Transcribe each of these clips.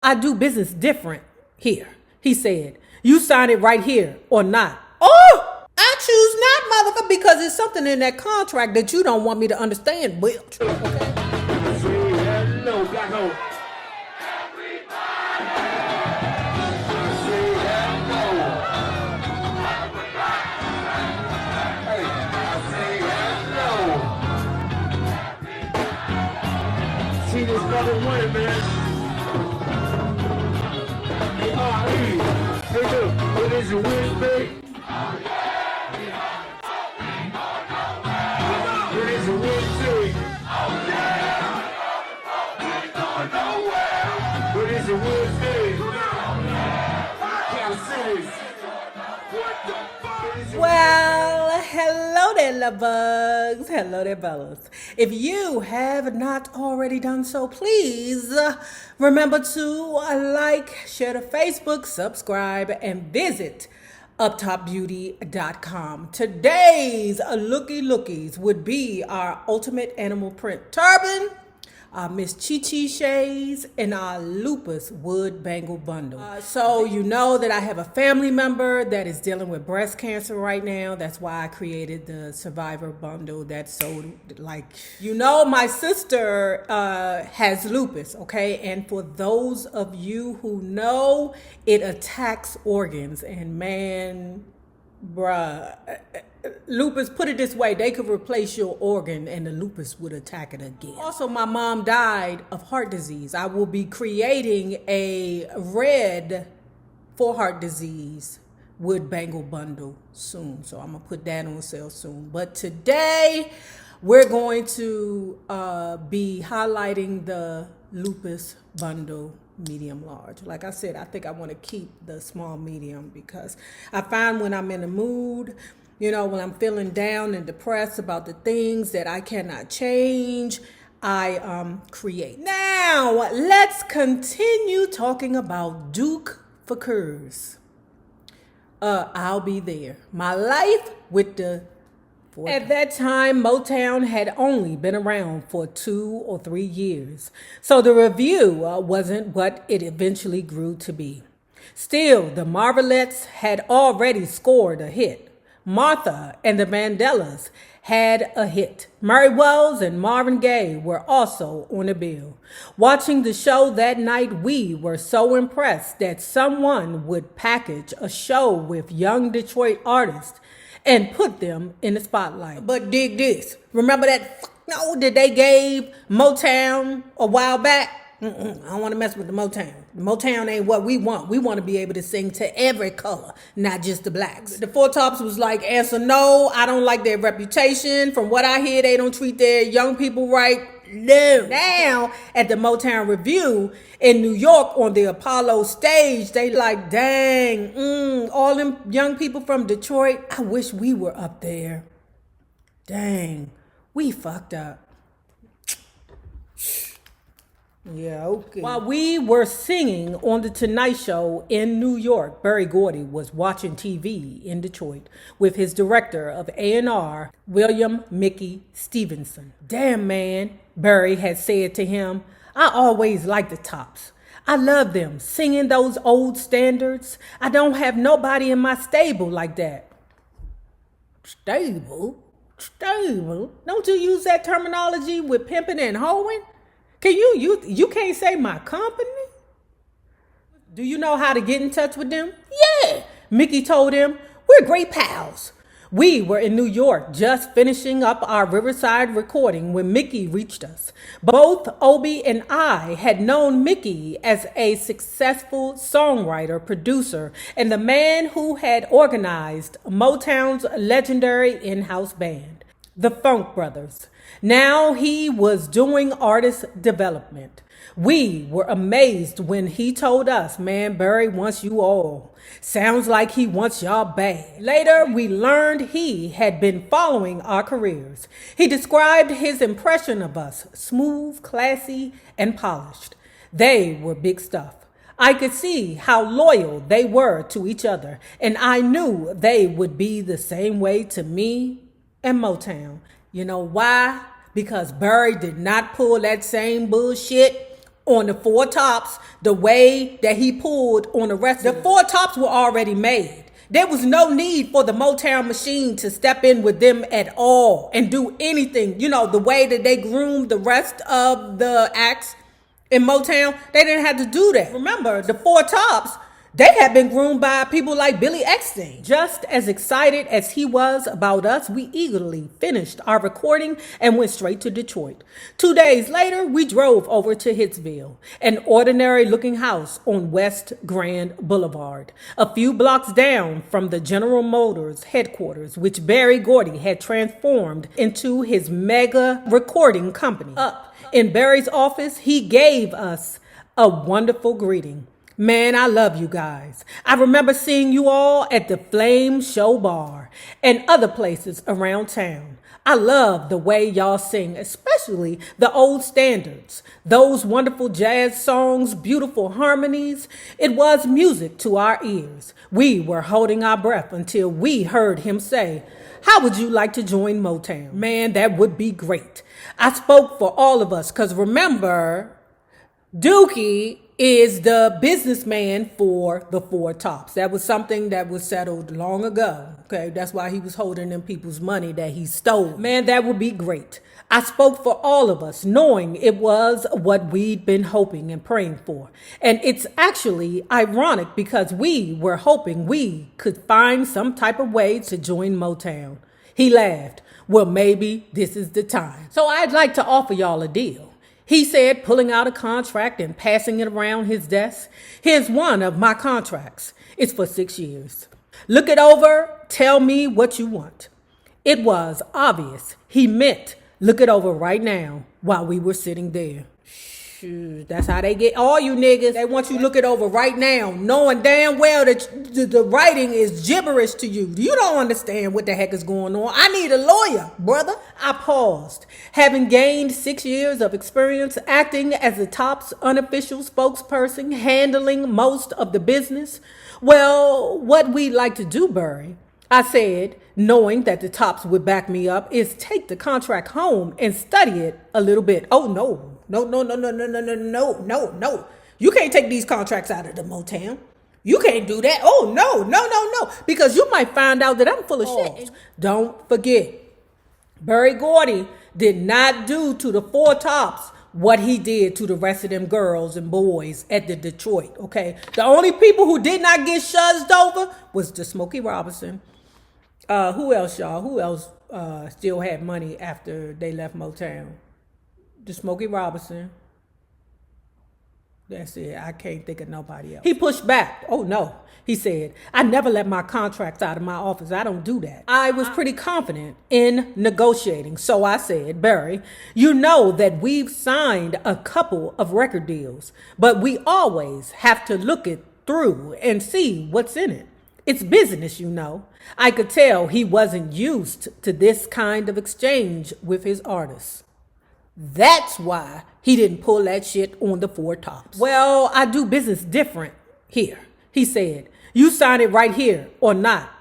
I do business different here. He said, you sign it right here or not. Oh, I choose not, motherfucker, because it's something in that contract that you don't want me to understand, bitch. Okay? Hello, black hole. See this brother winning, man. Hey, hey, look, what is your win, babe? What is your win, babe? What is your win, babe? Well, hello there, love bugs. Hello there, fellas. If you have not already done so, please remember to like, share to Facebook, subscribe, and visit uptopbeauty.com. Today's lookies would be our ultimate animal print turban, Miss Chi Shades, and our Lupus wood bangle bundle. So you know that I have a family member that is dealing with breast cancer right now. That's why I created the survivor bundle. That's so, like, you know, my sister has lupus, okay? And for those of you who know, it attacks organs, and man, bruh, lupus, put it this way, they could replace your organ and the lupus would attack it again. Also, my mom died of heart disease. I will be creating a red for heart disease wood bangle bundle soon. So I'm gonna put that on sale soon. But today we're going to be highlighting the lupus bundle medium large. Like I said, I think I want to keep the small medium because I find when I'm in a mood, you know, when I'm feeling down and depressed about the things that I cannot change, I create. Now, let's continue talking about Duke Fakir's I'll Be There. My life with the... At that time, Motown had only been around for 2 or 3 years, so the review wasn't what it eventually grew to be. Still, the Marvelettes had already scored a hit. Martha and the Vandellas had a hit. Murray Wells and Marvin Gaye were also on the bill. Watching the show that night, we were so impressed that someone would package a show with young Detroit artists and put them in the spotlight. But dig this. Remember that that they gave Motown a while back? I don't want to mess with the Motown. The Motown ain't what we want. We want to be able to sing to every color, not just the blacks. The Four Tops was like, answer no. I don't like their reputation. From what I hear, they don't treat their young people right. No. Now, at the Motown Review in New York on the Apollo stage, they like, dang, all them young people from Detroit, I wish we were up there. Dang, we fucked up. Yeah, okay. While we were singing on The Tonight Show in New York, Gordy was watching TV in Detroit with his director of A&R, William Mickey Stevenson. Damn, man, Barry had said to him, I always liked the Tops. I love them, singing those old standards. I don't have nobody in my stable like that. Stable? Stable? Don't you use that terminology with pimping and hoeing? Can you can't say my company? Do you know how to get in touch with them? Yeah. Mickey told him, we're great pals. We were in New York just finishing up our Riverside recording when Mickey reached us. Both Obi and I had known Mickey as a successful songwriter, producer, and the man who had organized Motown's legendary in-house band, the Funk Brothers. Now he was doing artist development. We were amazed when he told us, man, Barry wants you all. Sounds like he wants y'all bad. Later, we learned he had been following our careers. He described his impression of us, smooth, classy, and polished. They were big stuff. I could see how loyal they were to each other, and I knew they would be the same way to me and Motown. You know why? Because Barry did not pull that same bullshit on the Four Tops the way that he pulled on the rest. The Four Tops were already made. There was no need for the Motown machine to step in with them at all and do anything. You know, the way that they groomed the rest of the acts in Motown, they didn't have to do that. Remember, the Four Tops, they had been groomed by people like Billy Eckstine. Just as excited as he was about us, we eagerly finished our recording and went straight to Detroit. 2 days later, we drove over to Hitsville, an ordinary looking house on West Grand Boulevard, a few blocks down from the General Motors headquarters, which Barry Gordy had transformed into his mega recording company. Up in Barry's office, he gave us a wonderful greeting. Man, I love you guys. I remember seeing you all at the Flame Show Bar and other places around town. I love the way y'all sing, especially the old standards, those wonderful jazz songs, beautiful harmonies. It was music to our ears. We were holding our breath until we heard him say, "How would you like to join Motown?" Man, that would be great. I spoke for all of us because remember, Dookie is the businessman for the Four Tops. That was something that was settled long ago. Okay, that's why he was holding them people's money that he stole. Man, that would be great. I spoke for all of us, knowing it was what we'd been hoping and praying for. And it's actually ironic because we were hoping we could find some type of way to join Motown. He laughed. Well, maybe this is the time. So I'd like to offer y'all a deal. He said, pulling out a contract and passing it around his desk. Here's one of my contracts. It's for 6 years. Look it over. Tell me what you want. It was obvious he meant look it over right now while we were sitting there. Shoot, that's how they get all you niggas. They want you to look it over right now, knowing damn well that the writing is gibberish to you. You don't understand what the heck is going on. I need a lawyer, brother. I paused. Having gained 6 years of experience acting as the Top's unofficial spokesperson, handling most of the business. Well, what we'd like to do, Barry, I said, knowing that the Tops would back me up, is take the contract home and study it a little bit. Oh, no. No. You can't take these contracts out of the Motown. You can't do that. Oh, no. Because you might find out that I'm full of shit. Don't forget, Barry Gordy did not do to the Four Tops what he did to the rest of them girls and boys at the Detroit, okay? The only people who did not get shuzzed over was the Smokey Robinson. Who else, y'all? Who else still had money after they left Motown? The Smokey Robinson. That's it. I can't think of nobody else. He pushed back. Oh, no. He said, I never let my contracts out of my office. I don't do that. I was pretty confident in negotiating. So I said, Barry, you know that we've signed a couple of record deals, but we always have to look it through and see what's in it. It's business, you know. I could tell he wasn't used to this kind of exchange with his artists. That's why he didn't pull that shit on the Four Tops. Well, I do business different here. He said, you sign it right here or not.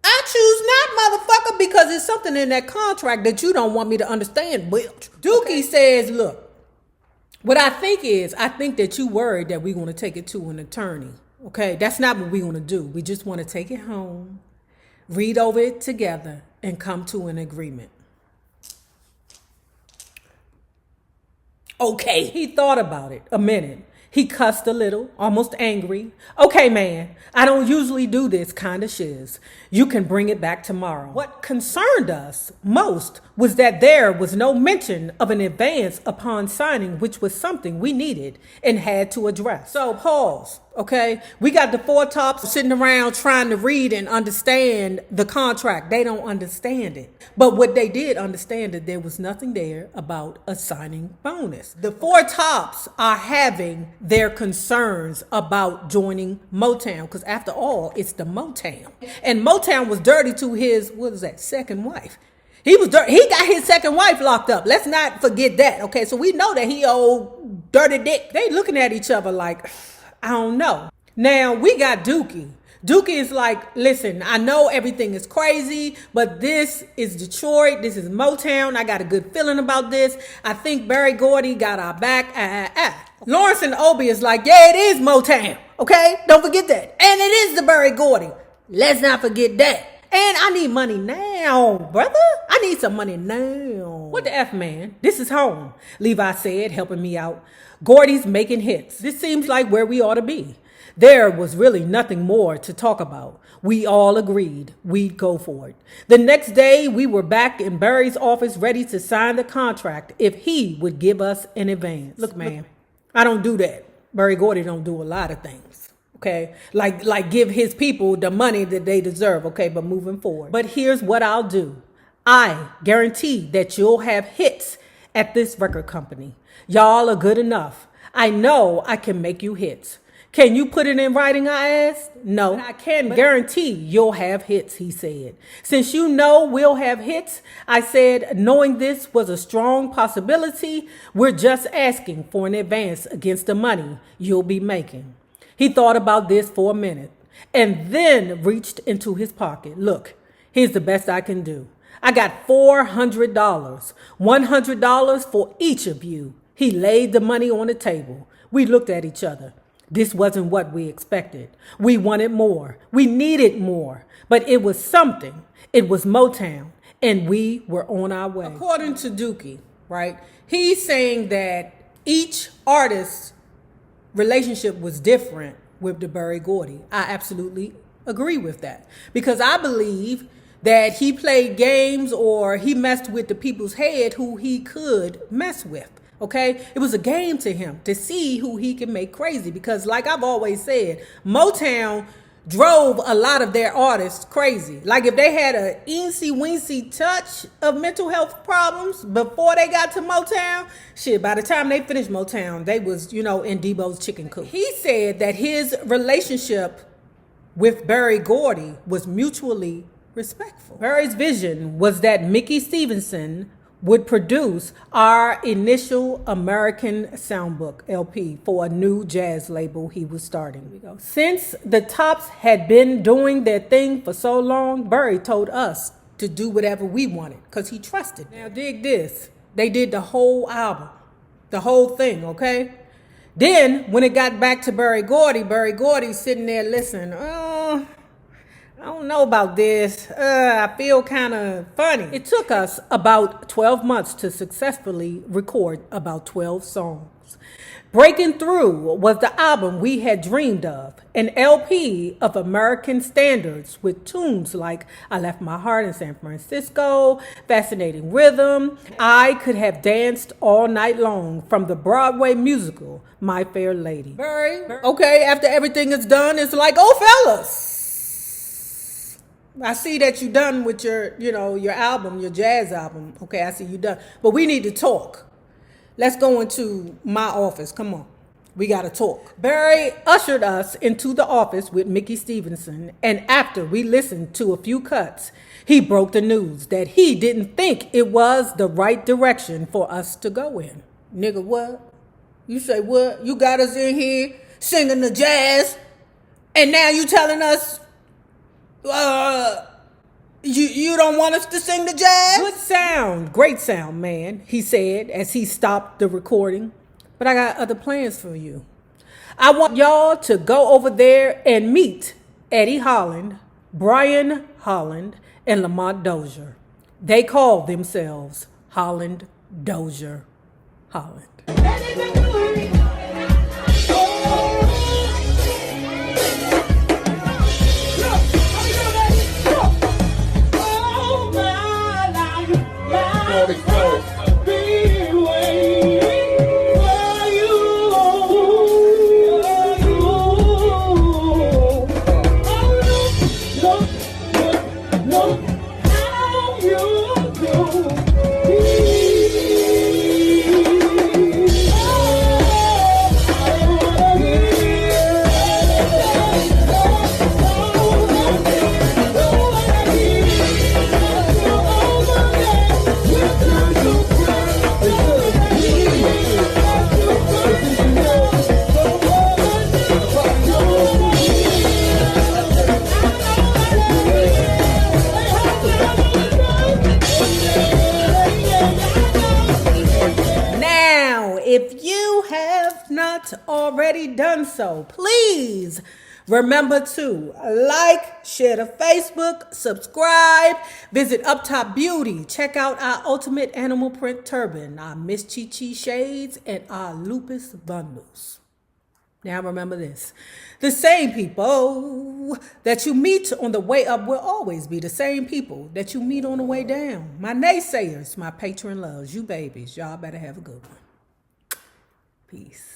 I choose not, motherfucker, because there's something in that contract that you don't want me to understand, bitch. Dookie says, look, what I think that you worried that we're going to take it to an attorney. Okay, that's not what we're going to do. We just want to take it home, read over it together, and come to an agreement. Okay. He thought about it a minute. He cussed a little, almost angry. Okay, man, I don't usually do this kind of shiz. You can bring it back tomorrow. What concerned us most was that there was no mention of an advance upon signing, which was something we needed and had to address. So pause, okay? We got the Four Tops sitting around trying to read and understand the contract. They don't understand it. But what they did understand that there was nothing there about a signing bonus. The Four Tops are having their concerns about joining Motown, because after all, it's the Motown. And Motown was dirty to his, second wife. He was dirty. He got his second wife locked up. Let's not forget that. Okay, so we know that he old dirty dick. They looking at each other like, I don't know. Now we got Dookie. Dookie is like, listen, I know everything is crazy, but this is Detroit. This is Motown. I got a good feeling about this. I think Berry Gordy got our back. Lawrence and Obi is like, yeah, it is Motown. Okay? Don't forget that. And it is the Berry Gordy. Let's not forget that. And I need money now, brother. I need some money now. What the F, man? This is home, Levi said, helping me out. Gordy's making hits. This seems like where we ought to be. There was really nothing more to talk about. We all agreed we'd go for it. The next day, we were back in Barry's office ready to sign the contract if he would give us an advance. Look, man, I don't do that. Berry Gordy don't do a lot of things, okay? Like give his people the money that they deserve, okay? But moving forward. But here's what I'll do. I guarantee that you'll have hits at this record company. Y'all are good enough. I know I can make you hits. Can you put it in writing, I asked? No, I can guarantee you'll have hits, he said. Since you know we'll have hits, I said, knowing this was a strong possibility, we're just asking for an advance against the money you'll be making. He thought about this for a minute and then reached into his pocket. Look, here's the best I can do. I got $400, $100 for each of you. He laid the money on the table. We looked at each other. This wasn't what we expected. We wanted more. We needed more. But it was something. It was Motown. And we were on our way. According to Dookie, right, he's saying that each artist's relationship was different with the Berry Gordy. I absolutely agree with that. Because I believe that he played games or he messed with the people's head who he could mess with. Okay, it was a game to him to see who he can make crazy because like I've always said, Motown drove a lot of their artists crazy. Like if they had a eensy-weensy touch of mental health problems before they got to Motown, shit, by the time they finished Motown, they was, in Debo's chicken coop. He said that his relationship with Berry Gordy was mutually respectful. Berry's vision was that Mickey Stevenson would produce our initial American Soundbook LP for a new jazz label he was starting. Since the Tops had been doing their thing for so long, Berry told us to do whatever we wanted because he trusted. Now dig this. They did the whole album, the whole thing, okay? Then when it got back to Berry Gordy's sitting there listening. I don't know about this. I feel kind of funny. It took us about 12 months to successfully record about 12 songs. Breaking Through was the album we had dreamed of, an LP of American standards with tunes like I Left My Heart in San Francisco, Fascinating Rhythm. I Could Have Danced All Night Long from the Broadway musical My Fair Lady. Berry, okay, after everything is done, it's like, oh fellas, I see that you're done with your album, your jazz album. Okay, I see you done. But we need to talk. Let's go into my office. Come on. We got to talk. Berry ushered us into the office with Mickey Stevenson. And after we listened to a few cuts, he broke the news that he didn't think it was the right direction for us to go in. Nigga, what? You say what? You got us in here singing the jazz. And now you telling us you don't want us to sing the jazz? Good sound, great sound, man, he said as he stopped the recording. But I got other plans for you. I want y'all to go over there and meet Eddie Holland, Brian Holland, and Lamont Dozier. They call themselves Holland Dozier Holland. already done so, please remember to like, share to Facebook, subscribe, visit Uptop Beauty, check out our ultimate animal print turban, our Miss Chi Chi shades, and our lupus bundles. Now remember this, the same people that you meet on the way up will always be the same people that you meet on the way down. My naysayers, my patron loves, you babies, y'all better have a good one. Peace.